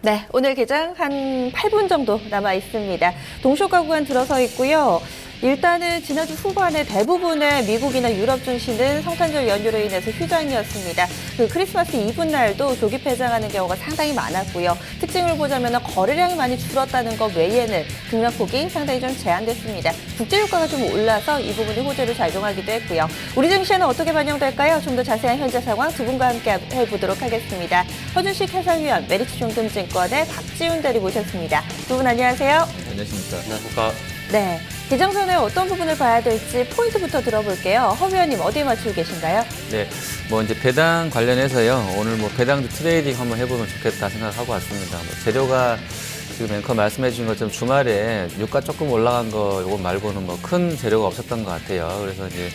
네, 오늘 개장 한 8분 정도 남아 있습니다. 동쇼가 구간 들어서 있고요. 일단은 지난주 후반에 대부분의 미국이나 유럽 증시는 성탄절 연휴로 인해서 휴장이었습니다. 그 크리스마스 이브 날도 조기 폐장하는 경우가 상당히 많았고요. 특징을 보자면 거래량이 많이 줄었다는 것 외에는 등락폭이 상당히 좀 제한됐습니다. 국제유가가 좀 올라서 이 부분이 호재로 작용하기도 했고요. 우리 증시에는 어떻게 반영될까요? 좀 더 자세한 현재 상황 두 분과 함께 해보도록 하겠습니다. 허준식 해설위원, 메리츠증권의 박지훈 대리 모셨습니다. 두 분 안녕하세요. 안녕하십니까. 안녕하십니까. 네, 개장 전에 어떤 부분을 봐야 될지 포인트부터 들어볼게요. 허 위원님 어디에 맞추고 계신가요? 네, 뭐 이제 배당 관련해서요. 오늘 뭐 배당주 트레이딩 한번 해보면 좋겠다 생각하고 왔습니다. 뭐 재료가 지금 앵커 말씀해 주신 것처럼 주말에 유가 조금 올라간 거 요거 말고는 뭐 큰 재료가 없었던 것 같아요. 그래서 이제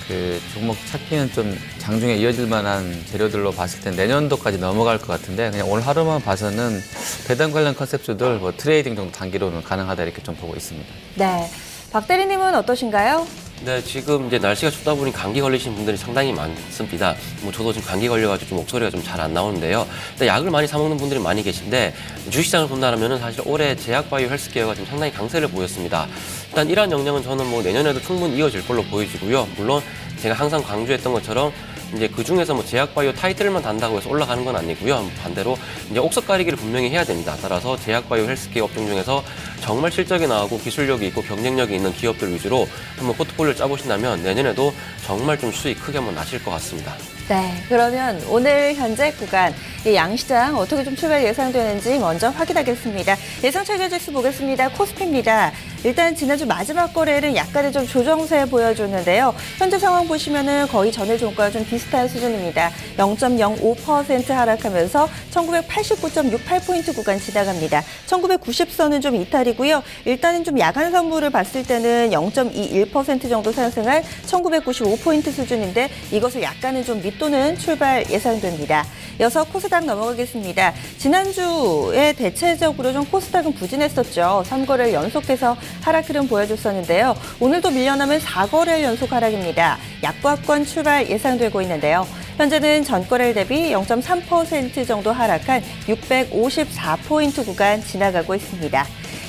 그 종목 찾기는 좀 장중에 이어질 만한 재료들로 봤을 때 내년도까지 넘어갈 것 같은데 그냥 오늘 하루만 봐서는 배당 관련 컨셉주들 뭐 트레이딩 정도 단기로는 가능하다 이렇게 좀 보고 있습니다. 네, 박 대리님은 어떠신가요? 네, 지금 이제 날씨가 춥다 보니 감기 걸리신 분들이 상당히 많습니다. 뭐 저도 지금 감기 걸려가지고 좀 목소리가 좀 잘 안 나오는데요. 일단 약을 많이 사 먹는 분들이 많이 계신데 주식시장을 본다면은 사실 올해 제약바이오 헬스케어가 좀 상당히 강세를 보였습니다. 일단 이러한 영향은 저는 뭐 내년에도 충분히 이어질 걸로 보여지고요. 물론 제가 항상 강조했던 것처럼 이제 그 중에서 뭐 제약바이오 타이틀만 단다고 해서 올라가는 건 아니고요. 반대로 이제 옥석 가리기를 분명히 해야 됩니다. 따라서 제약바이오 헬스케어 업종 중에서 정말 실적이 나오고 기술력이 있고 경쟁력이 있는 기업들 위주로 한번 포트폴리오를 짜보신다면 내년에도 정말 좀 수익 크게 한번 나실 것 같습니다. 네, 그러면 오늘 현재 구간 이 양시장 어떻게 좀 출발 예상되는지 먼저 확인하겠습니다. 예상 체결지수 보겠습니다. 코스피입니다. 일단 지난주 마지막 거래일은 약간의 좀 조정세 보여줬는데요. 현재 상황 보시면은 거의 전일 종가와 좀 비슷한 수준입니다. 0.05% 하락하면서 1989.68포인트 구간 지나갑니다. 1990선은 좀 이탈이고요. 일단은 좀 야간 선물을 봤을 때는 0.21% 정도 상승할 1995포인트 수준인데 이것을 약간은 좀 밑도는 출발 예상됩니다. 이어서 코스닥 넘어가겠습니다. 지난주에 대체적으로 좀 코스닥은 부진했었죠. 3거래일 연속해서 하락 흐름 보여줬었는데요. 오늘도 밀려나면 4거래일 연속 하락입니다. 약보합권 출발 예상되고 있는데요. 현재는 전거래일 대비 0.3% 정도 하락한 654포인트 구간 지나가고 있습니다.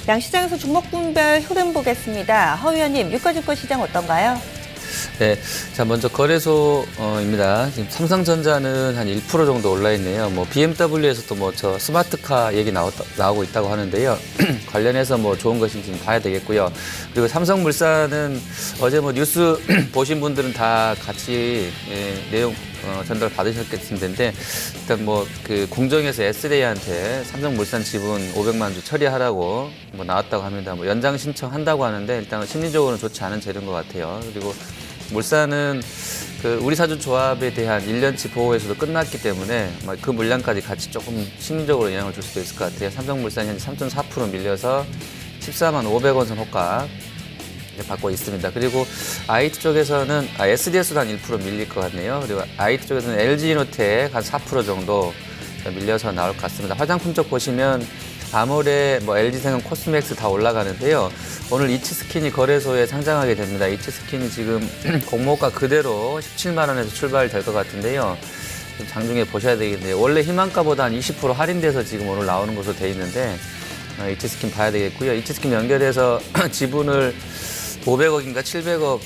양시장에서 종목군별 흐름 보겠습니다. 허 위원님, 유가증권 시장 어떤가요? 네, 자 먼저 거래소입니다. 지금 삼성전자는 한 1% 정도 올라 있네요. 뭐 BMW에서도 뭐 저 스마트카 얘기 나오고 있다고 하는데요. 관련해서 뭐 좋은 것인지 좀 봐야 되겠고요. 그리고 삼성물산은 어제 뭐 뉴스 보신 분들은 다 같이 내용 전달 받으셨겠을 텐데 일단 뭐 그 공정에서 SDA한테 삼성물산 지분 500만 주 처리하라고 뭐 나왔다고 합니다. 뭐 연장 신청한다고 하는데 일단은 심리적으로는 좋지 않은 재료인 것 같아요. 그리고 물산은 그 우리 사주 조합에 대한 1년치 보호 회수도 끝났기 때문에 그 물량까지 같이 조금 심리적으로 영향을 줄 수도 있을 것 같아요. 삼성물산 현재 3.4% 밀려서 14만 500원 선 호가 받고 있습니다. 그리고 IT 쪽에서는 SDS도 한 1% 밀릴 것 같네요. 그리고 IT 쪽에서는 LG이노텍 한 4% 정도 밀려서 나올 것 같습니다. 화장품 쪽 보시면 아모레, 뭐 LG생명, 코스맥스 다 올라가는데요. 오늘 이치스킨이 거래소에 상장하게 됩니다. 이치스킨이 지금 공모가 그대로 17만 원에서 출발될 것 같은데요. 좀 장중에 보셔야 되겠네요. 원래 희망가보다 한 20% 할인돼서 지금 오늘 나오는 것으로 돼 있는데 이치스킨 봐야 되겠고요. 이치스킨 연결해서 지분을 500억인가 700억,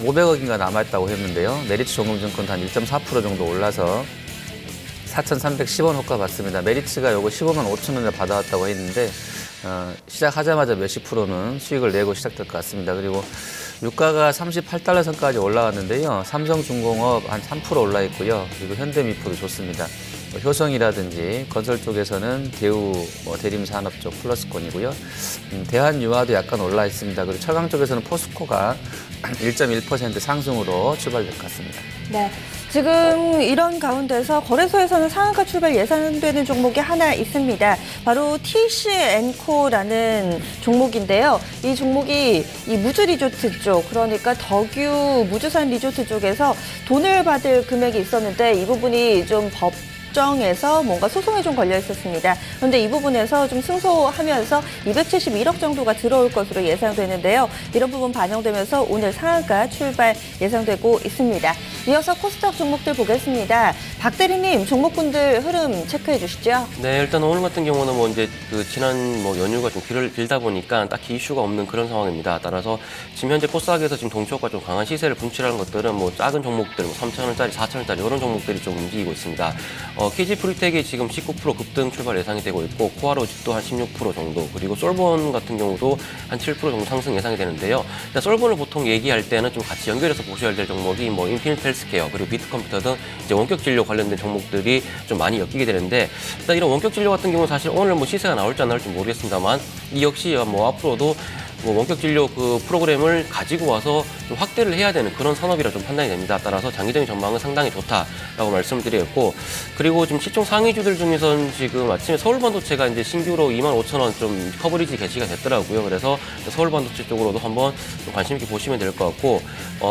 500억인가 남아있다고 했는데요. 메리츠 종금증권도 한 1.4% 정도 올라서 4,310원 호가 받습니다. 메리츠가 요거 15만 5천 원을 받아왔다고 했는데 시작하자마자 몇십 프로는 수익을 내고 시작될 것 같습니다. 그리고 유가가 38달러 선까지 올라왔는데요. 삼성중공업 한 3% 올라 있고요. 그리고 현대미포도 좋습니다. 뭐 효성이라든지 건설 쪽에서는 대우 대림산업 쪽 플러스권이고요. 대한유화도 약간 올라 있습니다. 그리고 철강 쪽에서는 포스코가 1.1% 상승으로 출발될 것 같습니다. 네, 지금 이런 가운데서 거래소에서는 상한가 출발 예상되는 종목이 하나 있습니다. 바로 TCN코라는 종목인데요. 이 종목이 이 무주 리조트 쪽, 그러니까 덕유 무주산 리조트 쪽에서 돈을 받을 금액이 있었는데 이 부분이 좀 법정에서 뭔가 소송이 좀 걸려 있었습니다. 그런데 이 부분에서 좀 승소하면서 271억 정도가 들어올 것으로 예상되는데요. 이런 부분 반영되면서 오늘 상한가 출발 예상되고 있습니다. 이어서 코스닥 종목들 보겠습니다. 박 대리님, 종목군들 흐름 체크해 주시죠. 네, 일단 오늘 같은 경우는 뭐 이제 그 지난 뭐 연휴가 좀 길다 보니까 딱히 이슈가 없는 그런 상황입니다. 따라서 지금 현재 코스닥에서 지금 동초가 좀 강한 시세를 분출하는 것들은 뭐 작은 종목들, 뭐 3,000원짜리, 4,000원짜리 이런 종목들이 좀 움직이고 있습니다. KG 프리텍이 지금 19% 급등 출발 예상이 되고 있고 코아로직도 한 16% 정도, 그리고 솔본 같은 경우도 한 7% 정도 상승 예상이 되는데요. 일단 솔본을 보통 얘기할 때는 좀 같이 연결해서 보셔야 될 종목이 뭐 인피니트 헬스케어 그리고 비트컴퓨터 등 이제 원격 진료 관련된 종목들이 좀 많이 엮이게 되는데, 일단 이런 원격 진료 같은 경우는 사실 오늘 뭐 시세가 나올지 안 나올지 모르겠습니다만 이 역시 뭐 앞으로도 뭐 원격 진료 그 프로그램을 가지고 와서 좀 확대를 해야 되는 그런 산업이라 좀 판단이 됩니다. 따라서 장기적인 전망은 상당히 좋다라고 말씀을 드리겠고, 그리고 지금 시총 상위주들 중에서는 지금 아침에 서울반도체가 이제 신규로 25,000원 좀 커버리지 개시가 됐더라고요. 그래서 서울반도체 쪽으로도 한번 좀 관심 있게 보시면 될 것 같고,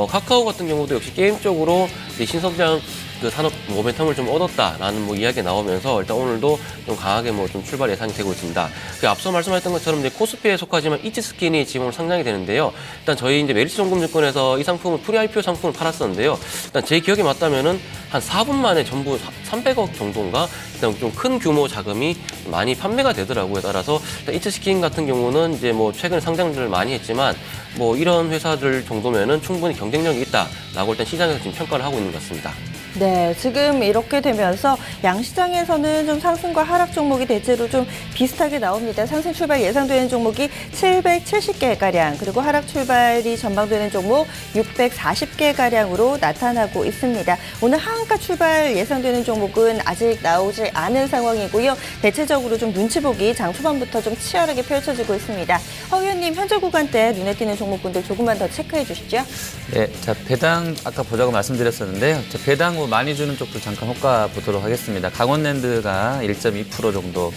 카카오 같은 경우도 역시 게임 쪽으로 이 신성장 그 산업 모멘텀을 좀 얻었다라는 뭐 이야기가 나오면서 일단 오늘도 좀 강하게 뭐 좀 출발 예상이 되고 있습니다. 그 앞서 말씀하셨던 것처럼 이제 코스피에 속하지만 이츠스킨이 지금 오늘 상장이 되는데요. 일단 저희 이제 메리츠정금증권에서 이 상품을 프리 IPO 상품을 팔았었는데요. 일단 제 기억에 맞다면은 한 4분 만에 전부 300억 정도인가 일단 좀 큰 규모 자금이 많이 판매가 되더라고요. 따라서 일단 이츠스킨 같은 경우는 이제 뭐 최근에 상장들을 많이 했지만 뭐 이런 회사들 정도면은 충분히 경쟁력이 있다라고 일단 시장에서 지금 평가를 하고 있는 것 같습니다. 네, 지금 이렇게 되면서 양시장에서는 좀 상승과 하락 종목이 대체로 좀 비슷하게 나옵니다. 상승 출발 예상되는 종목이 770개가량, 그리고 하락 출발이 전망되는 종목 640개가량으로 나타나고 있습니다. 오늘 하한가 출발 예상되는 종목은 아직 나오지 않은 상황이고요. 대체적으로 좀 눈치 보기 장 초반부터 좀 치열하게 펼쳐지고 있습니다. 허 의원님, 현재 구간대 눈에 띄는 종목군들 조금만 더 체크해 주시죠. 네, 자 배당 아까 보자고 말씀드렸었는데요. 자, 배당 뭐 많이 주는 쪽도 잠깐 호가 보도록 하겠습니다. 강원랜드가 1.2% 정도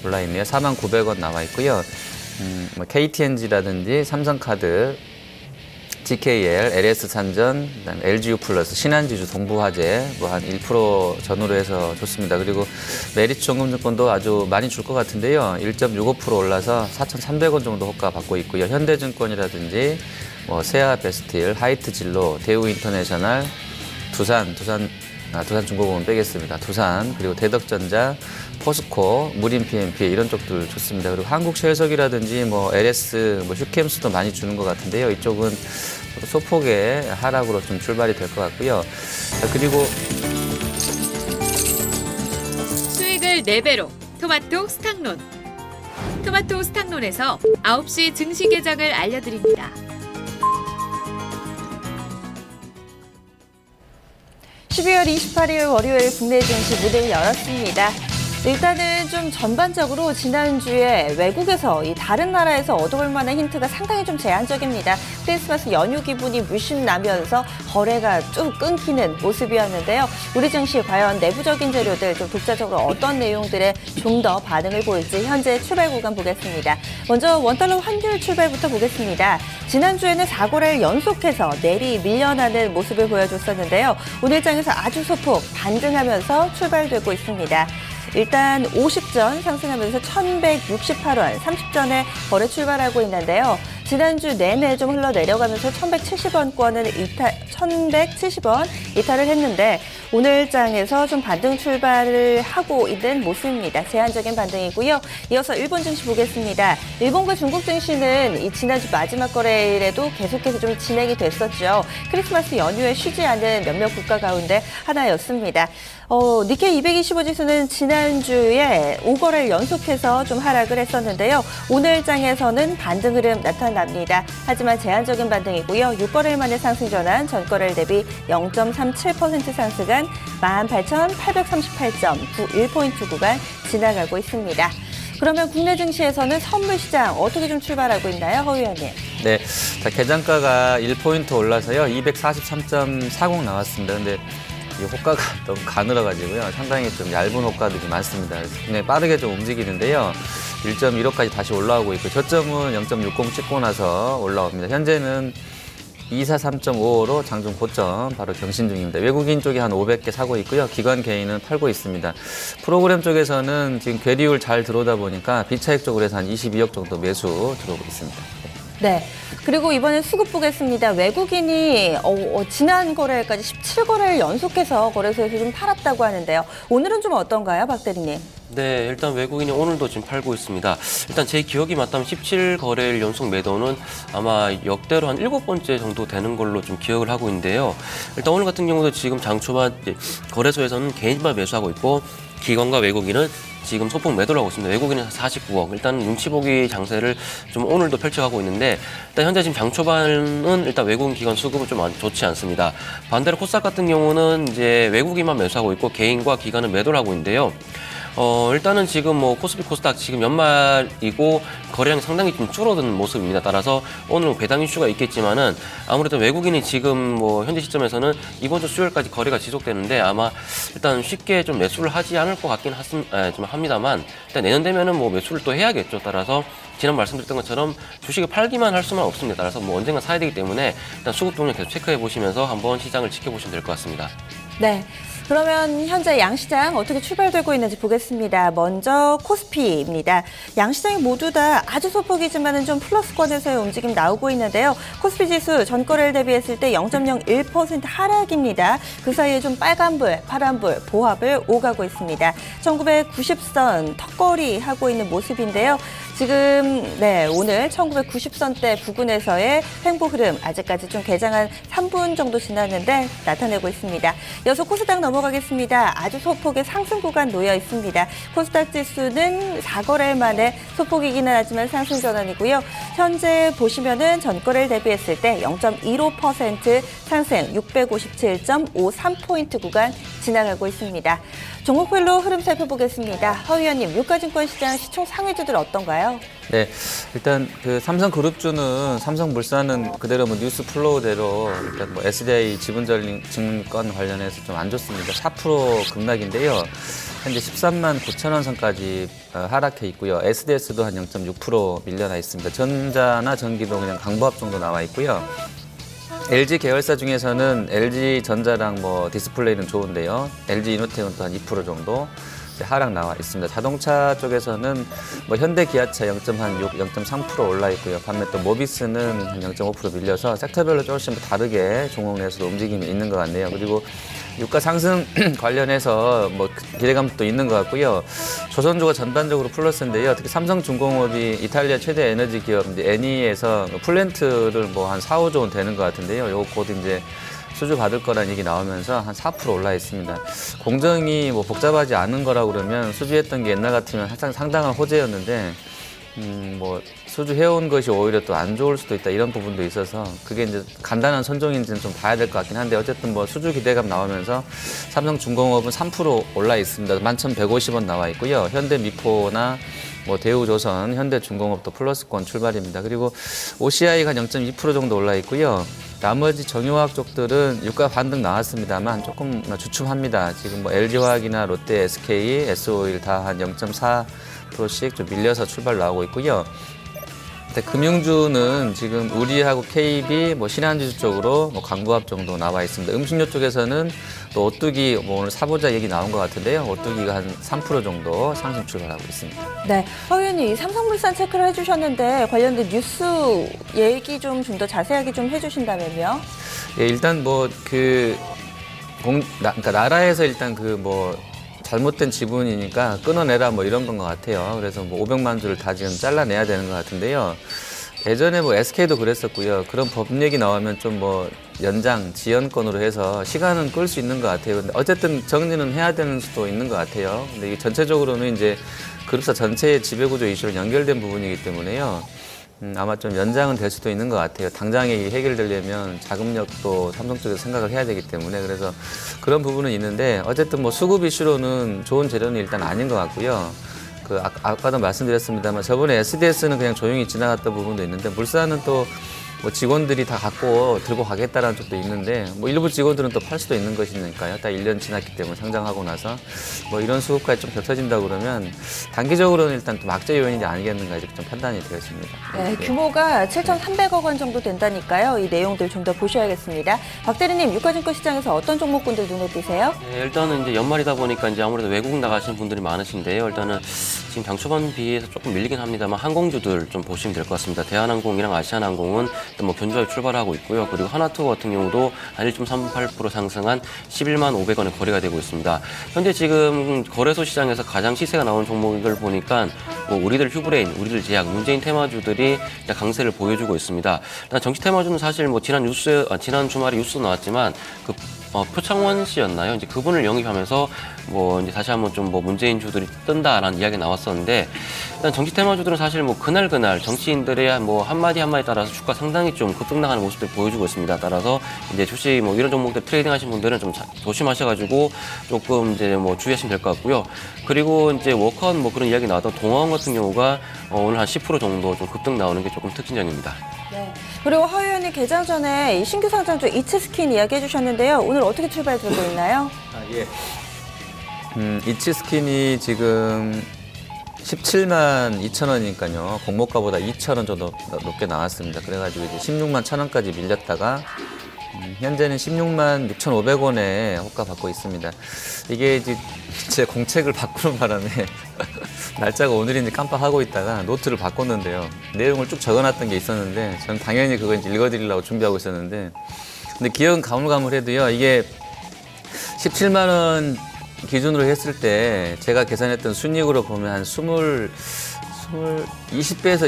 올라 있네요. 49,000원 나와 있고요. 뭐 KTNG라든지 삼성카드, GKL, LS산전, 그다음에 LGU 플러스, 신한지주, 동부화재 뭐 한 1% 전후로 해서 좋습니다. 그리고 메리츠정금증권도 아주 많이 줄 것 같은데요. 1.65% 올라서 4,300원 정도 호가 받고 있고요. 현대증권이라든지 뭐 세아베스틸, 하이트진로, 대우인터내셔널, 두산중공업은 빼겠습니다. 두산, 그리고 대덕전자, 포스코, 무림 PMP 이런 쪽들 좋습니다. 그리고 한국셰일석이라든지 뭐 LS, 뭐 휴캠스도 많이 주는 것 같은데요. 이쪽은 소폭의 하락으로 좀 출발이 될 것 같고요. 자, 그리고 수익을 4배로 토마토 스탁론. 토마토 스탁론에서 9시 증시 개장을 알려드립니다. 12월 28일 월요일 국내 증시 문을 열었습니다. 일단은 좀 전반적으로 지난주에 외국에서 이 다른 나라에서 얻어올 만한 힌트가 상당히 좀 제한적입니다. 크리스마스 연휴 기분이 물씬 나면서 거래가 쭉 끊기는 모습이었는데요. 우리 증시 과연 내부적인 재료들 좀 독자적으로 어떤 내용들에 좀 더 반응을 보일지 현재 출발 구간 보겠습니다. 먼저 원달러 환율 출발부터 보겠습니다. 지난주에는 4거래일 연속해서 내리 밀려나는 모습을 보여줬었는데요. 오늘 장에서 아주 소폭 반등하면서 출발되고 있습니다. 일단 50전 상승하면서 1,168원, 30전에 거래 출발하고 있는데요. 지난주 내내 좀 흘러내려가면서 1,170원권을 1,170원 이탈을 했는데 오늘 장에서 좀 반등 출발을 하고 있는 모습입니다. 제한적인 반등이고요. 이어서 일본 증시 보겠습니다. 일본과 중국 증시는 이 지난주 마지막 거래일에도 계속해서 좀 진행이 됐었죠. 크리스마스 연휴에 쉬지 않은 몇몇 국가 가운데 하나였습니다. 니케이 225 지수는 지난주에 5거래일 연속해서 좀 하락을 했었는데요. 오늘 장에서는 반등 흐름 나타납니다. 하지만 제한적인 반등이고요. 6거래일 만에 상승 전환, 전거래일 대비 0.37% 상승한 18,838.91포인트 구간 지나가고 있습니다. 그러면 국내 증시에서는 선물 시장 어떻게 좀 출발하고 있나요, 허 의원님? 네, 자 계장가가 1포인트 올라서요. 240.40 나왔습니다. 근데 이 호가가 너무 가늘어가지고요. 상당히 좀 얇은 호가들이 많습니다. 그래서 굉장히 빠르게 좀 움직이는데요. 1.15까지 다시 올라오고 있고 저점은 0.60 찍고 나서 올라옵니다. 현재는 243.55로 장중 고점 바로 경신 중입니다. 외국인 쪽이 한 500개 사고 있고요. 기관 개인은 팔고 있습니다. 프로그램 쪽에서는 지금 괴리율 잘 들어오다 보니까 비차익 쪽으로 해서 한 22억 정도 매수 들어오고 있습니다. 네. 그리고 이번엔 수급 보겠습니다. 외국인이 지난 거래일까지 17거래를 연속해서 거래소에서 좀 팔았다고 하는데요. 오늘은 좀 어떤가요, 박 대리님? 네, 일단 외국인이 오늘도 지금 팔고 있습니다. 일단 제 기억이 맞다면 17거래일 연속 매도는 아마 역대로 한 7번째 정도 되는 걸로 좀 기억을 하고 있는데요. 일단 오늘 같은 경우도 지금 장 초반 거래소에서는 개인만 매수하고 있고 기관과 외국인은 지금 소폭 매도를 하고 있습니다. 외국인은 49억. 일단 눈치 보기 장세를 좀 오늘도 펼쳐가고 있는데 일단 현재 지금 장 초반은 일단 외국인 기관 수급은 좀 좋지 않습니다. 반대로 코스닥 같은 경우는 이제 외국인만 매수하고 있고 개인과 기관은 매도를 하고 있는데요. 일단은 지금 뭐 코스피 코스닥 지금 연말이고 거래량이 상당히 좀 줄어든 모습입니다. 따라서 오늘 배당 이슈가 있겠지만은 아무래도 외국인이 지금 뭐 현재 시점에서는 이번 주 수요일까지 거래가 지속되는데 아마 일단 쉽게 좀 매수를 하지 않을 것 같긴 좀 합니다만 일단 내년 되면은 뭐 매수를 또 해야겠죠. 따라서 지난 말씀드렸던 것처럼 주식을 팔기만 할 수만 없습니다. 따라서 뭐 언젠가 사야 되기 때문에 일단 수급 동향 계속 체크해 보시면서 한번 시장을 지켜보시면 될 것 같습니다. 네. 그러면 현재 양시장 어떻게 출발되고 있는지 보겠습니다. 먼저 코스피입니다. 양시장이 모두 다 아주 소폭이지만은 좀 플러스권에서의 움직임 나오고 있는데요. 코스피 지수 전거래를 대비했을 때 0.01% 하락입니다. 그 사이에 좀 빨간불, 파란불, 보합을 오가고 있습니다. 1990선 턱걸이 하고 있는 모습인데요. 지금 오늘 1990선대 부근에서의 횡보 흐름 아직까지 좀 개장한 3분 정도 지났는데 나타내고 있습니다. 이어서 코스닥 넘어가겠습니다. 아주 소폭의 상승 구간 놓여 있습니다. 코스닥 지수는 4거래일 만에 소폭이기는 하지만 상승 전환이고요. 현재 보시면은 전거래를 대비했을 때 0.15% 상승 657.53포인트 구간 지나가고 있습니다. 종목별로 흐름 살펴보겠습니다. 허 위원님, 유가증권 시장 시총 상위주들 어떤가요? 네, 일단 그 삼성그룹주는 삼성물산은 그대로 뭐 뉴스 플로우대로 일단 뭐 SDI 지분증권 관련해서 좀 안 좋습니다. 4% 급락인데요. 현재 13만 9천 원 선까지 하락해 있고요. SDS도 한 0.6% 밀려나 있습니다. 전자나 전기도 그냥 강보합 정도 나와 있고요. LG 계열사 중에서는 LG전자랑 뭐 디스플레이는 좋은데요. LG 이노텍은 또 한 2% 정도 하락 나와 있습니다. 자동차 쪽에서는 뭐 현대기아차 0.6, 0.3% 올라 있고요. 반면 또 모비스는 한 0.5% 밀려서 섹터별로 조금씩 다르게 종목 내에서도 움직임이 있는 것 같네요. 그리고 유가 상승 관련해서 뭐 기대감도 있는 것 같고요. 조선주가 전반적으로 플러스인데요. 특히 삼성중공업이 이탈리아 최대 에너지 기업 애니에서 플랜트를 뭐 한 4, 5조 원 되는 것 같은데요. 요거 곧 이제 수주 받을 거라는 얘기 나오면서 한 4% 올라 있습니다. 공정이 뭐 복잡하지 않은 거라고 그러면 수주했던 게 옛날 같으면 항상 상당한 호재였는데 뭐 수주해온 것이 오히려 또 안 좋을 수도 있다 이런 부분도 있어서 그게 이제 간단한 선종인지는 좀 봐야 될 것 같긴 한데 어쨌든 뭐 수주 기대감 나오면서 삼성중공업은 3% 올라 있습니다. 11,150원 나와 있고요. 현대미포나 뭐 대우조선, 현대중공업도 플러스권 출발입니다. 그리고 OCI가 0.2% 정도 올라 있고요. 나머지 정유화학 쪽들은 유가 반등 나왔습니다만 조금 주춤합니다. 지금 뭐 LG화학이나 롯데, SK, S오일 다 한 0.4%씩 좀 밀려서 출발 나오고 있고요. 금융주는 지금 우리하고 KB, 뭐 신한지주 쪽으로 뭐 강보합 정도 나와 있습니다. 음식료 쪽에서는 또 오뚜기 뭐 오늘 사보자 얘기 나온 것 같은데요. 오뚜기가 한 3% 정도 상승 출발하고 있습니다. 네, 허 의원님 삼성물산 체크를 해주셨는데 관련된 뉴스 얘기 좀 더 자세하게 좀 해주신다면요. 예, 일단 뭐 그러니까 나라에서 일단 그 뭐 잘못된 지분이니까 끊어내라 뭐 이런 건 것 같아요. 그래서 뭐 500만 주를 다 지금 잘라내야 되는 것 같은데요. 예전에 뭐 SK도 그랬었고요. 그런 법 얘기 나오면 좀 뭐 연장, 지연권으로 해서 시간은 끌 수 있는 것 같아요. 근데 어쨌든 정리는 해야 되는 수도 있는 것 같아요. 근데 이게 전체적으로는 이제 그룹사 전체의 지배구조 이슈로 연결된 부분이기 때문에요. 아마 좀 연장은 될 수도 있는 것 같아요. 당장에 해결되려면 자금력도 삼성 쪽에서 생각을 해야 되기 때문에 그래서 그런 부분은 있는데 어쨌든 뭐 수급 이슈로는 좋은 재료는 일단 아닌 것 같고요. 아까도 말씀드렸습니다만 저번에 SDS는 그냥 조용히 지나갔던 부분도 있는데 물산은 또 뭐 직원들이 다 갖고 들고 가겠다라는 쪽도 있는데 뭐 일부 직원들은 또 팔 수도 있는 것이니까요. 딱 1년 지났기 때문에 상장하고 나서 뭐 이런 수급까지 좀 겹쳐진다 그러면 단기적으로는 일단 또 악재 요인이 아니겠는가 이렇게 좀 판단이 되었습니다. 네, 규모가 7,300억 원 정도 된다니까요. 이 내용들 좀 더 보셔야겠습니다. 박 대리님, 유가증권 시장에서 어떤 종목군들 눈에 띄세요? 네, 일단은 이제 연말이다 보니까 이제 아무래도 외국 나가시는 분들이 많으신데요. 일단은 지금 당 초반 비해서 조금 밀리긴 합니다만 항공주들 좀 보시면 될 것 같습니다. 대한항공이랑 아시아나항공은 뭐 견조하게 출발하고 있고요. 그리고 하나투어 같은 경우도 한 1.38% 상승한 11만 500원에 거래가 되고 있습니다. 현재 지금 거래소 시장에서 가장 시세가 나온 종목을 보니까 뭐 우리들 휴브레인, 우리들 제약, 문재인 테마주들이 강세를 보여주고 있습니다. 일단 정치 테마주는 사실 뭐 지난 주말에 뉴스 나왔지만 그 표창원 씨였나요? 이제 그분을 영입하면서 뭐 이제 다시 한번 좀 뭐 문재인 주들이 뜬다라는 이야기 나왔었는데 일단 정치 테마주들은 사실 뭐 그날 정치인들의 뭐 한마디 따라서 주가 상당히 좀 급등나가는 모습들 보여주고 있습니다. 따라서 이제 주식 뭐 이런 종목들 트레이딩 하신 분들은 좀 조심하셔가지고 조금 이제 뭐 주의하시면 될 것 같고요. 그리고 이제 워컨 뭐 그런 이야기 나왔던 동아원 같은 경우가 오늘 한 10% 정도 좀 급등 나오는 게 조금 특징적입니다. 네. 그리고 허 의원이 개장 전에 이 신규 상장주 이츠스킨 이야기해 주셨는데요. 오늘 어떻게 출발 들고 있나요? 예. 이치스킨이 지금 17만 2천 원이니까요. 공모가보다 2천 원 정도 높게 나왔습니다. 그래가지고 이제 16만 1천 원까지 밀렸다가 현재는 16만 6,500원에 호가 받고 있습니다. 이게 이제 제 공책을 바꾸는 바람에 날짜가 오늘인지 깜빡하고 있다가 노트를 바꿨는데요. 내용을 쭉 적어놨던 게 있었는데 저는 당연히 그거 이제 읽어드리려고 준비하고 있었는데 근데 기억은 가물가물해도요. 이게 17만 원 기준으로 했을 때 제가 계산했던 순이익으로 보면 한 20배에서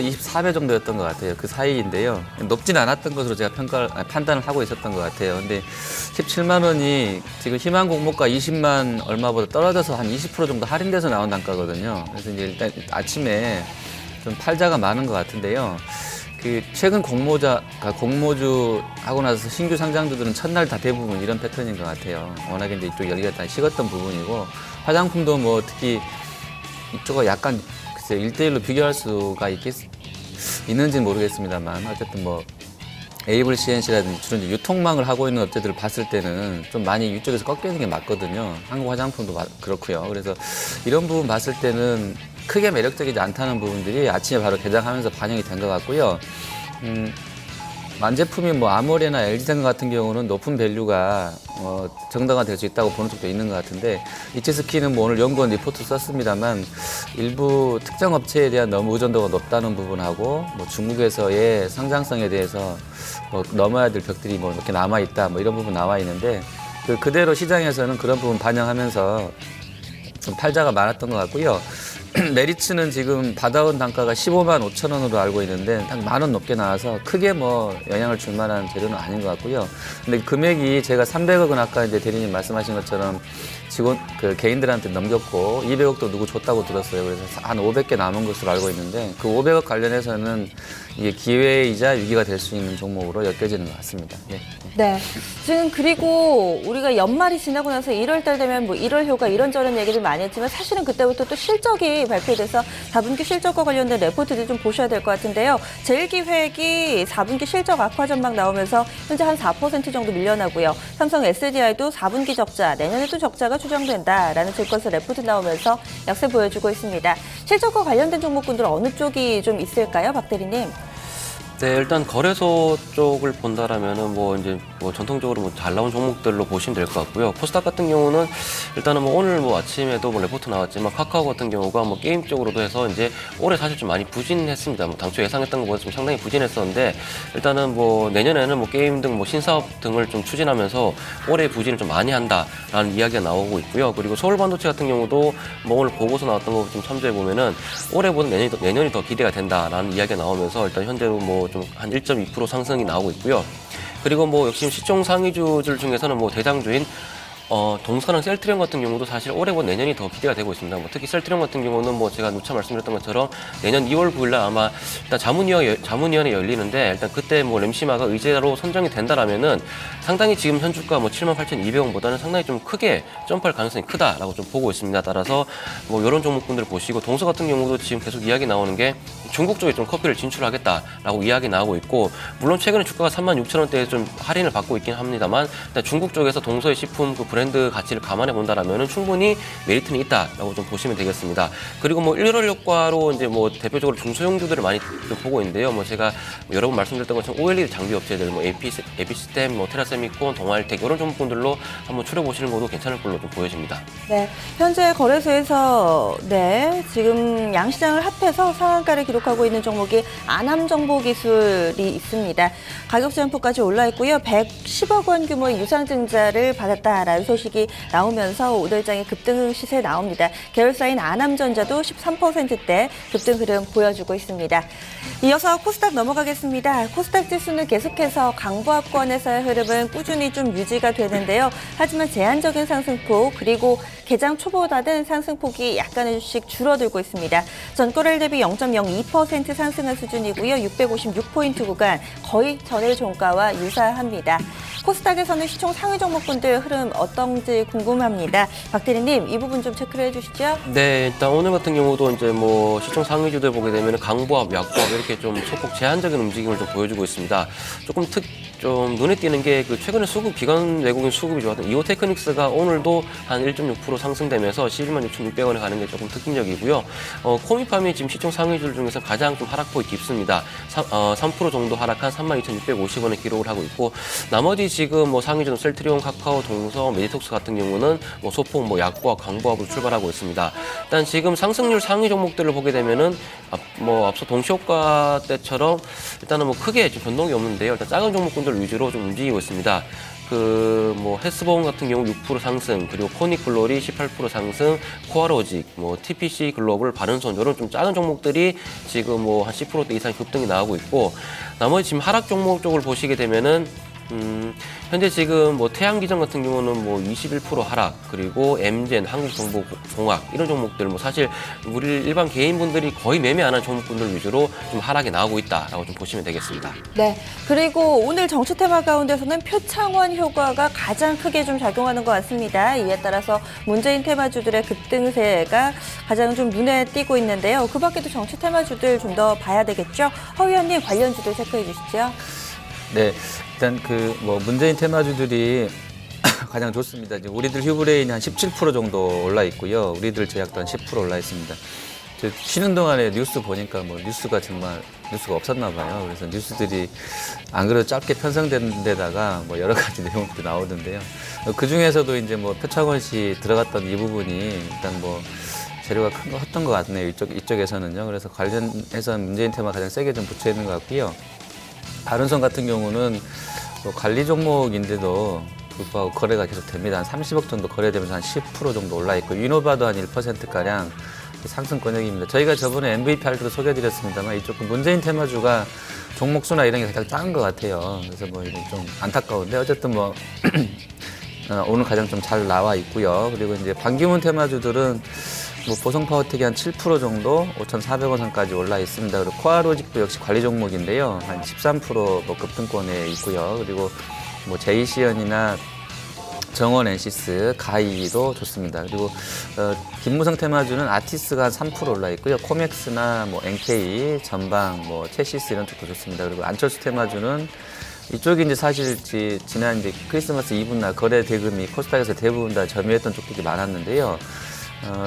24배 정도였던 것 같아요. 그 사이인데요. 높진 않았던 것으로 제가 판단을 하고 있었던 것 같아요. 근데 17만 원이 지금 희망 공모가 20만 얼마보다 떨어져서 한 20% 정도 할인돼서 나온 단가거든요. 그래서 이제 일단 아침에 좀 팔자가 많은 것 같은데요. 그 최근 공모주 하고 나서 신규 상장주들은 첫날 다 대부분 이런 패턴인 것 같아요. 워낙에 이제 이쪽 열기가 다 식었던 부분이고 화장품도 뭐 특히 이쪽은 약간 글쎄 1대1로 비교할 수가 있는지는 모르겠습니다만 어쨌든 뭐 에이블 CNC라든지 주로 이제 유통망을 하고 있는 업체들을 봤을 때는 좀 많이 이쪽에서 꺾여 있는 게 맞거든요. 한국 화장품도 그렇고요. 그래서 이런 부분 봤을 때는 크게 매력적이지 않다는 부분들이 아침에 바로 개장하면서 반영이 된 것 같고요. 만제품이 뭐 아모레나 LG생각 같은 경우는 높은 밸류가 정당화 될 수 있다고 보는 쪽도 있는 것 같은데 이치스킨은 뭐 오늘 연구원 리포트 썼습니다만 일부 특정 업체에 대한 너무 의존도가 높다는 부분하고 뭐 중국에서의 상장성에 대해서 뭐 넘어야 될 벽들이 뭐 이렇게 남아 있다 뭐 이런 부분 나와 있는데 그대로 시장에서는 그런 부분 반영하면서 좀 팔자가 많았던 것 같고요. 메리츠는 지금 받아온 단가가 15만 5천 원으로 알고 있는데 한 만 원 높게 나와서 크게 뭐 영향을 줄 만한 재료는 아닌 것 같고요. 근데 금액이 제가 300억은 아까 이제 대리님 말씀하신 것처럼 직원 개인들한테 넘겼고 200억도 누구 줬다고 들었어요. 그래서 한 500개 남은 것으로 알고 있는데 그 500억 관련해서는 이게 기회이자 위기가 될 수 있는 종목으로 엮여지는 것 같습니다. 네. 네. 지금 그리고 우리가 연말이 지나고 나서 1월 달 되면 뭐 1월 효과 이런저런 얘기를 많이 했지만 사실은 그때부터 또 실적이 발표돼서 4분기 실적과 관련된 레포트들 좀 보셔야 될 것 같은데요. 제일기획이 4분기 실적 악화 전망 나오면서 현재 한 4% 정도 밀려나고요. 삼성 SDI도 4분기 적자, 내년에도 적자가 추정된다라는 증권사 레포트 나오면서 약세 보여주고 있습니다. 실적과 관련된 종목군들 어느 쪽이 좀 있을까요, 박 대리님? 네, 일단 거래소 쪽을 본다라면은 뭐 이제 뭐 전통적으로 뭐 잘 나온 종목들로 보시면 될 것 같고요. 코스닥 같은 경우는 일단은 뭐 오늘 뭐 아침에도 뭐 레포트 나왔지만 카카오 같은 경우가 뭐 게임 쪽으로도 해서 이제 올해 사실 좀 많이 부진했습니다. 뭐 당초 예상했던 것보다 좀 상당히 부진했었는데 일단은 뭐 내년에는 뭐 게임 등 뭐 신사업 등을 좀 추진하면서 올해 부진을 좀 많이 한다라는 이야기가 나오고 있고요. 그리고 서울반도체 같은 경우도 뭐 오늘 보고서 나왔던 거 좀 참조해 보면은 올해보다 내년이 더 기대가 된다라는 이야기가 나오면서 일단 현재로 뭐 좀 한 1.2% 상승이 나오고 있고요. 그리고 뭐 역시 시총 상위주들 중에서는 뭐 대장주인 동서랑 셀트리온 같은 경우도 사실 올해보다 내년이 더 기대가 되고 있습니다. 뭐 특히 셀트리온 같은 경우는 뭐 제가 누차 말씀드렸던 것처럼 내년 2월 9일 날 아마 일단 자문위원회 열리는데 일단 그때 뭐 램시마가 의제로 선정이 된다라면은 상당히 지금 현주가 뭐 78,200원보다는 상당히 좀 크게 점프할 가능성이 크다라고 좀 보고 있습니다. 따라서 뭐 이런 종목군들 보시고 동서 같은 경우도 지금 계속 이야기 나오는 게 중국 쪽에 좀 커피를 진출하겠다라고 이야기 나오고 있고 물론 최근에 주가가 36,000원대에 좀 할인을 받고 있긴 합니다만 일단 중국 쪽에서 동서의 식품 그 브랜드 가치를 감안해 본다라면은 충분히 메리트는 있다라고 좀 보시면 되겠습니다. 그리고 뭐 1월 효과로 이제 뭐 대표적으로 중소형주들을 많이 좀 보고 있는데요. 뭐 제가 여러 번 말씀드렸던 것처럼 OLED 장비 업체들 뭐 에피스템, 뭐 테라세미콘, 동아일텍 이런 종목군들로 한번 추려보시는 것도 괜찮을 걸로 좀 보여집니다. 네, 현재 거래소에서 지금 양시장을 합해서 상한가를 기록하고 있는 종목이 안암정보기술이 있습니다. 가격 제한폭까지 올라 있고요. 110억 원 규모의 유상증자를 받았다라는 소식이 나오면서 오늘장의 급등 시세 나옵니다. 계열사인 안암전자도 13%대 급등 흐름 보여주고 있습니다. 이어서 코스닥 넘어가겠습니다. 코스닥 지수는 계속해서 강보합권에서의 흐름은 꾸준히 좀 유지가 되는데요. 하지만 제한적인 상승폭 그리고 개장 초보다는 상승폭이 약간씩 줄어들고 있습니다. 전거래일 대비 0.02% 상승한 수준이고요. 656포인트 구간 거의 전일 종가와 유사합니다. 코스닥에서는 시총 상위 종목군들 흐름 어떤지 궁금합니다. 박 대리님 이 부분 좀 체크를 해주시죠. 네, 일단 오늘 같은 경우도 이제 뭐 시총 상위주들 보게 되면 강보합, 약보합 이렇게 좀 소폭 제한적인 움직임을 좀 보여주고 있습니다. 좀 눈에 띄는 게 그 최근에 기관 외국인 수급이 좋았던 이오테크닉스가 오늘도 한 1.6% 상승되면서 116,600원에 가는 게 조금 특징적이고요. 코미팜이 지금 시총 상위주들 중에서 가장 좀 하락폭이 깊습니다. 3% 정도 하락한 32,650원에 기록을 하고 있고 나머지 지금 뭐 상위주는 셀트리온, 카카오, 동서, 메디톡스 같은 경우는 뭐 소폭, 뭐 약보합, 강보합으로 출발하고 있습니다. 일단 지금 상승률 상위 종목들을 보게 되면은 앞서 동시효과 때처럼 일단은 뭐 크게 지금 변동이 없는데요. 일단 작은 종목군들 위주로 좀 움직이고 있습니다. 뭐 헬스보험 같은 경우 6% 상승, 그리고 코닉글로리 18% 상승, 코아로직, 뭐 TPC 글로벌, 바른손 이런 좀 작은 종목들이 지금 뭐 한 10%대 이상 급등이 나오고 있고 나머지 지금 하락 종목 쪽을 보시게 되면은 현재 지금 뭐 태양기전 같은 경우는 뭐 21% 하락, 그리고 엠젠, 한국정보공학 이런 종목들 뭐 사실 우리 일반 개인분들이 거의 매매 안 한 종목분들 위주로 좀 하락이 나오고 있다라고 좀 보시면 되겠습니다. 네, 그리고 오늘 정치 테마 가운데서는 표창원 효과가 가장 크게 좀 작용하는 것 같습니다. 이에 따라서 문재인 테마주들의 급등세가 가장 좀 눈에 띄고 있는데요. 그 밖에도 정치 테마주들 좀 더 봐야 되겠죠. 허 위원님 관련주들 체크해 주시죠. 네, 일단 뭐 문재인 테마주들이 가장 좋습니다. 이제 우리들 휴브레인이 한 17% 정도 올라 있고요. 우리들 제약도 한 10% 올라 있습니다. 쉬는 동안에 뉴스 보니까 뭐 뉴스가 없었나 봐요. 그래서 뉴스들이 안 그래도 짧게 편성된 데다가 뭐 여러 가지 내용들이 나오던데요. 그 중에서도 이제 뭐 표창원 씨 들어갔던 이 부분이 일단 뭐 재료가 컸던 것 같네요. 이쪽에서는요. 그래서 관련해서 문재인 테마 가장 세게 좀 붙여 있는 것 같고요. 바른손 같은 경우는 뭐 관리 종목인데도 불구하고 거래가 계속 됩니다. 한 30억 정도 거래되면서 한 10% 정도 올라 있고 유노바도 한 1%가량 상승권역입니다. 저희가 저번에 MVP 할때도 소개해드렸습니다만 이쪽 문재인 테마주가 종목 수나 이런 게 가장 작은 것 같아요. 그래서 뭐 이게 좀 안타까운데 어쨌든 뭐 오늘 가장 좀 잘 나와 있고요. 그리고 이제 반기문 테마주들은 뭐 보성 파워텍이 한 7% 정도 5,400원 선까지 올라 있습니다. 그리고 코아로직도 역시 관리 종목인데요. 한 13% 뭐 급등권에 있고요. 그리고 뭐 제이시언이나 정원 엔시스, 가이도 좋습니다. 그리고 김무성 테마주는 아티스가 한 3% 올라 있고요. 코맥스나 뭐 NK, 전방, 뭐 체시스 이런 쪽도 좋습니다. 그리고 안철수 테마주는 이쪽이 이제 사실 지난 이제 크리스마스 이브날 거래 대금이 코스닥에서 대부분 다 점유했던 쪽들이 많았는데요.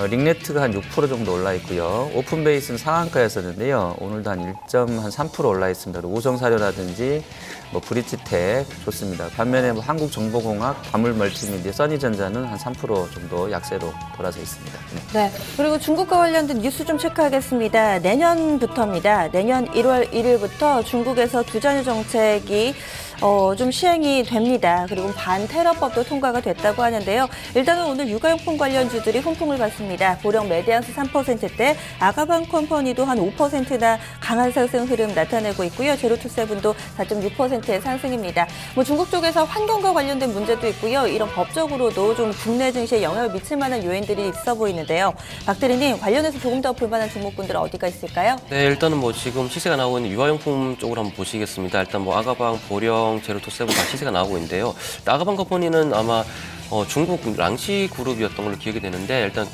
링네트가 한 6% 정도 올라 있고요. 오픈베이스는 상한가였었는데요. 오늘도 한 1.3% 올라 있습니다. 우성사료라든지 뭐 브릿지텍 좋습니다. 반면에 뭐 한국정보공학, 바물멀티미디어, 써니전자는 한 3% 정도 약세로 돌아서 있습니다. 네, 그리고 중국과 관련된 뉴스 좀 체크하겠습니다. 내년부터입니다. 내년 1월 1일부터 중국에서 두자녀 정책이 좀 시행이 됩니다. 그리고 반테러법도 통과가 됐다고 하는데요. 일단은 오늘 육아용품 관련주들이 훈풍을 받습니다. 보령 메디앙스 3%대, 아가방 컴퍼니도 한 5%나 강한 상승 흐름 나타내고 있고요. 제로투세븐도 4.6%의 상승입니다. 뭐 중국 쪽에서 환경과 관련된 문제도 있고요. 이런 법적으로도 좀 국내 증시에 영향을 미칠 만한 요인들이 있어 보이는데요. 박 대리님, 관련해서 조금 더 볼만한 종목군들 어디가 있을까요? 네, 일단은 뭐 지금 시세가 나오고 있는 유아용품 쪽으로 한번 보시겠습니다. 일단 뭐 아가방, 보령, 제로투세븐 다 시세가 나오고 있는데요. 아가방 컴퍼니는 아마 중국 랑시 그룹이었던 걸로 기억이 되는데 일단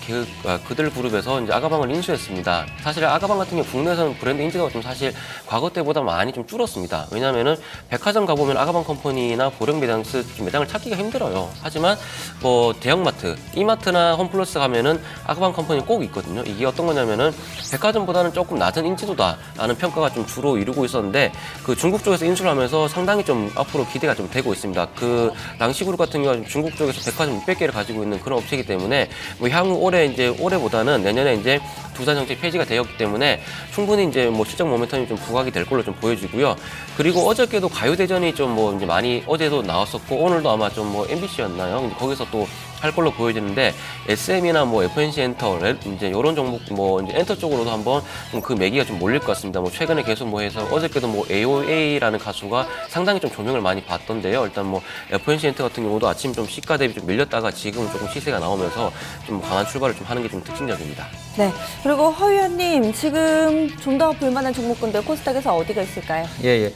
그들 그룹에서 이제 아가방을 인수했습니다. 사실 아가방 같은 경우 국내에서는 브랜드 인지도가 좀 사실 과거 때보다 많이 좀 줄었습니다. 왜냐하면은 백화점 가보면 아가방 컴퍼니나 보령 매장스 매장을 찾기가 힘들어요. 하지만 뭐 대형마트, 이마트나 홈플러스 가면은 아가방 컴퍼니 꼭 있거든요. 이게 어떤 거냐면은 백화점보다는 조금 낮은 인지도다라는 평가가 좀 주로 이루고 있었는데 그 중국 쪽에서 인수를 하면서 상당히 좀 앞으로 기대가 좀 되고 있습니다. 그 랑시 그룹 같은 경우는 중국 쪽에서 백화점 600개를 가지고 있는 그런 업체이기 때문에 뭐 향후 올해보다는 내년에 이제 두산 정책 폐지가 되었기 때문에 충분히 이제 뭐 실적 모멘텀이 좀 부각이 될 걸로 좀 보여지고요. 그리고 어저께도 가요대전이 좀 뭐 이제 많이 어제도 나왔었고 오늘도 아마 좀 뭐 MBC였나요? 거기서 또 할 걸로 보여지는데 SM이나 뭐 FNC 엔터 이제 이런 종목 뭐 이제 엔터 쪽으로도 한번 그 매기가 좀 몰릴 것 같습니다. 뭐 최근에 계속 뭐 해서 어저께도 뭐 AOA라는 가수가 상당히 좀 조명을 많이 받던데요. 일단 뭐 FNC 엔터 같은 경우도 아침 좀 시가 대비 좀 밀렸다가 지금은 조금 시세가 나오면서 좀 강한 출발을 좀 하는 게 좀 특징적입니다. 네. 그리고 허 의원님, 지금 좀 더 볼만한 종목군들 코스닥에서 어디가 있을까요? 예.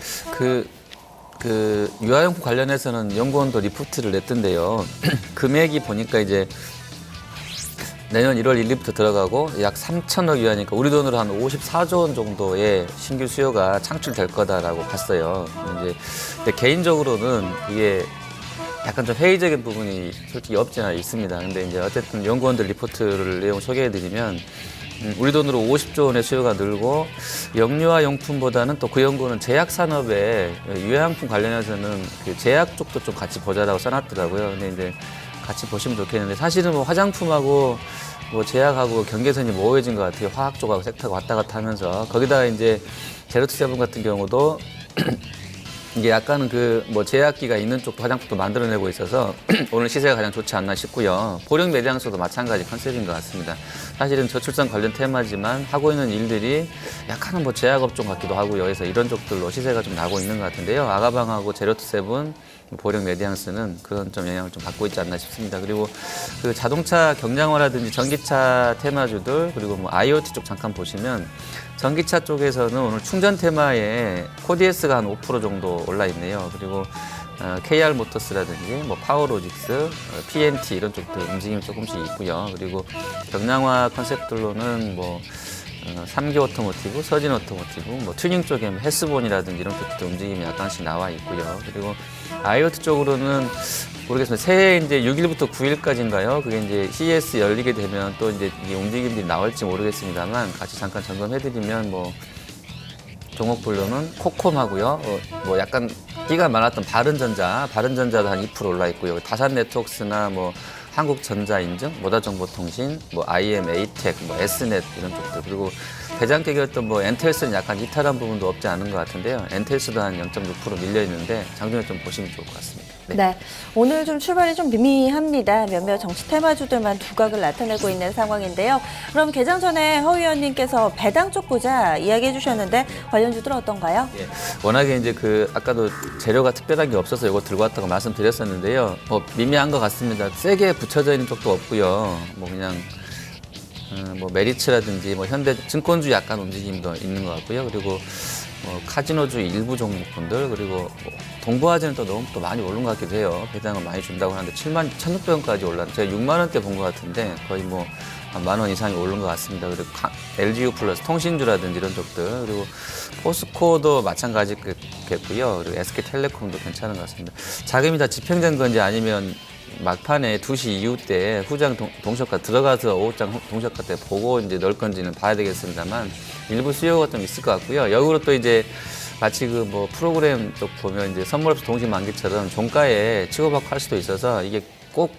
그 유아용품 관련해서는 연구원도 리포트를 냈던데요. 금액이 보니까 이제 내년 1월 1일부터 들어가고 약 3천억 위안이니까 우리 돈으로 한 54조 원 정도의 신규 수요가 창출될 거다라고 봤어요. 근데 개인적으로는 이게 약간 좀 회의적인 부분이 솔직히 없지 않아 있습니다. 근데 이제 어쨌든 연구원들 리포트를 내용 소개해드리면 우리 돈으로 50조 원의 수요가 늘고 영유아 용품보다는 또 그 연구는 제약 산업에 유해양품 관련해서는 그 제약 쪽도 좀 같이 보자라고 써놨더라고요. 근데 이제 같이 보시면 좋겠는데 사실은 뭐 화장품하고 뭐 제약하고 경계선이 모호해진 것 같아요. 화학 쪽하고 섹터가 왔다 갔다 하면서 거기다가 이제 제로투세븐 같은 경우도 이게 약간은 그 뭐 제약기가 있는 쪽도 화장품도 만들어내고 있어서 오늘 시세가 가장 좋지 않나 싶고요. 보령 매장수도 마찬가지 컨셉인 것 같습니다. 사실은 저출산 관련 테마지만 하고 있는 일들이 약간은 뭐 제약업종 같기도 하고요. 그래서 이런 쪽들로 시세가 좀 나고 있는 것 같은데요. 아가방하고 제로투세븐, 보령 메디앙스는 그런 좀 영향을 좀 받고 있지 않나 싶습니다. 그리고 그 자동차 경량화라든지 전기차 테마주들 그리고 뭐 IoT 쪽 잠깐 보시면 전기차 쪽에서는 오늘 충전 테마에 코디에스가 한 5% 정도 올라 있네요. 그리고 KR 모터스라든지 뭐 파워로직스, PNT 이런 쪽들 움직임이 조금씩 있고요. 그리고 경량화 컨셉들로는 뭐 3기 오토모티브, 서진 오토모티브, 뭐 튜닝 쪽에 헬스본이라든지 이런 쪽도 움직임이 약간씩 나와 있고요. 그리고 IoT 쪽으로는 모르겠습니다. 새해 이제 6일부터 9일까지인가요? 그게 이제 CES 열리게 되면 또 이제 이 움직임들이 나올지 모르겠습니다만 같이 잠깐 점검해드리면 뭐 종목별로는 코콤하고요. 뭐 약간 끼가 많았던 바른전자도 한 2% 올라 있고요. 다산네트웍스나 뭐 한국전자인증, 모다정보통신, 뭐 IM, 에이텍, 뭐 S넷 이런 쪽들 그리고 대장격이었던 뭐 엔텔스는 약간 이탈한 부분도 없지 않은 것 같은데요. 엔텔스도 한 0.6% 밀려 있는데 장중에 좀 보시면 좋을 것 같습니다. 네, 오늘 좀 출발이 좀 미미합니다. 몇몇 정치 테마주들만 두각을 나타내고 있는 상황인데요. 그럼 개장 전에 허 의원님께서 배당 쪽 보자 이야기해 주셨는데 관련주들 어떤가요? 예, 워낙에 이제 그 아까도 재료가 특별한 게 없어서 이거 들고 왔다고 말씀드렸었는데요. 뭐 미미한 것 같습니다. 세게 붙여져 있는 쪽도 없고요. 뭐 그냥 뭐 메리츠라든지 뭐 현대 증권주 약간 움직임도 있는 것 같고요. 그리고 뭐 카지노주 일부 종목분들 그리고 뭐 동부화재는 또 너무 또 많이 오른 것 같기도 해요. 배당을 많이 준다고 하는데 71,600원까지 올랐는데 제가 6만 원대 본 것 같은데 거의 뭐 한 만 원 이상이 오른 것 같습니다. 그리고 LGU 플러스 통신주라든지 이런 쪽들 그리고 포스코도 마찬가지겠고요. 그리고 SK텔레콤도 괜찮은 것 같습니다. 자금이 다 집행된 건지 아니면 막판에 2시 이후 때 후장 동시효과 들어가서 오후장 동시효과 때 보고 이제 넣을 건지는 봐야 되겠습니다만 일부 수요가 좀 있을 것 같고요. 역으로 또 이제 마치 그 뭐 프로그램 쪽 보면 이제 선물업소 동시 만기처럼 종가에 치고받고 할 수도 있어서 이게 꼭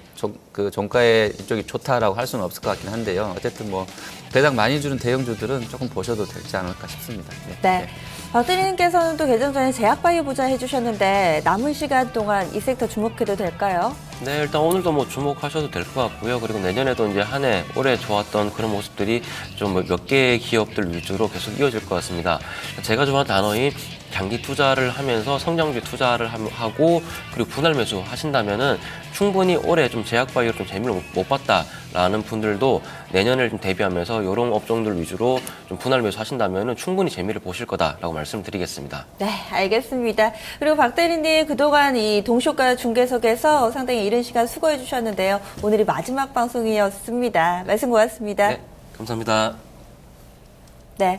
그 종가에 이쪽이 좋다라고 할 수는 없을 것 같긴 한데요. 어쨌든 뭐 배당 많이 주는 대형주들은 조금 보셔도 되지 않을까 싶습니다. 네. 박 대리님께서는 또 개장 전에 제약바이오 보자 해주셨는데 남은 시간 동안 이 섹터 주목해도 될까요? 네, 일단 오늘도 뭐 주목하셔도 될 것 같고요. 그리고 내년에도 이제 한 해 올해 좋았던 그런 모습들이 좀 몇 개의 기업들 위주로 계속 이어질 것 같습니다. 제가 좋아하는 단어인 장기 투자를 하면서 성장주 투자를 하고 그리고 분할 매수 하신다면은 충분히 올해 좀 제약바이오를 좀 재미를 못 봤다라는 분들도 내년을 좀 대비하면서 이런 업종들 위주로 좀 분할 매수 하신다면은 충분히 재미를 보실 거다라고 말씀드리겠습니다. 네, 알겠습니다. 그리고 박 대리님 그동안 이 동쇼가 중계석에서 상당히 이른 시간 수고해 주셨는데요. 오늘이 마지막 방송이었습니다. 말씀 고맙습니다. 네, 감사합니다. 네.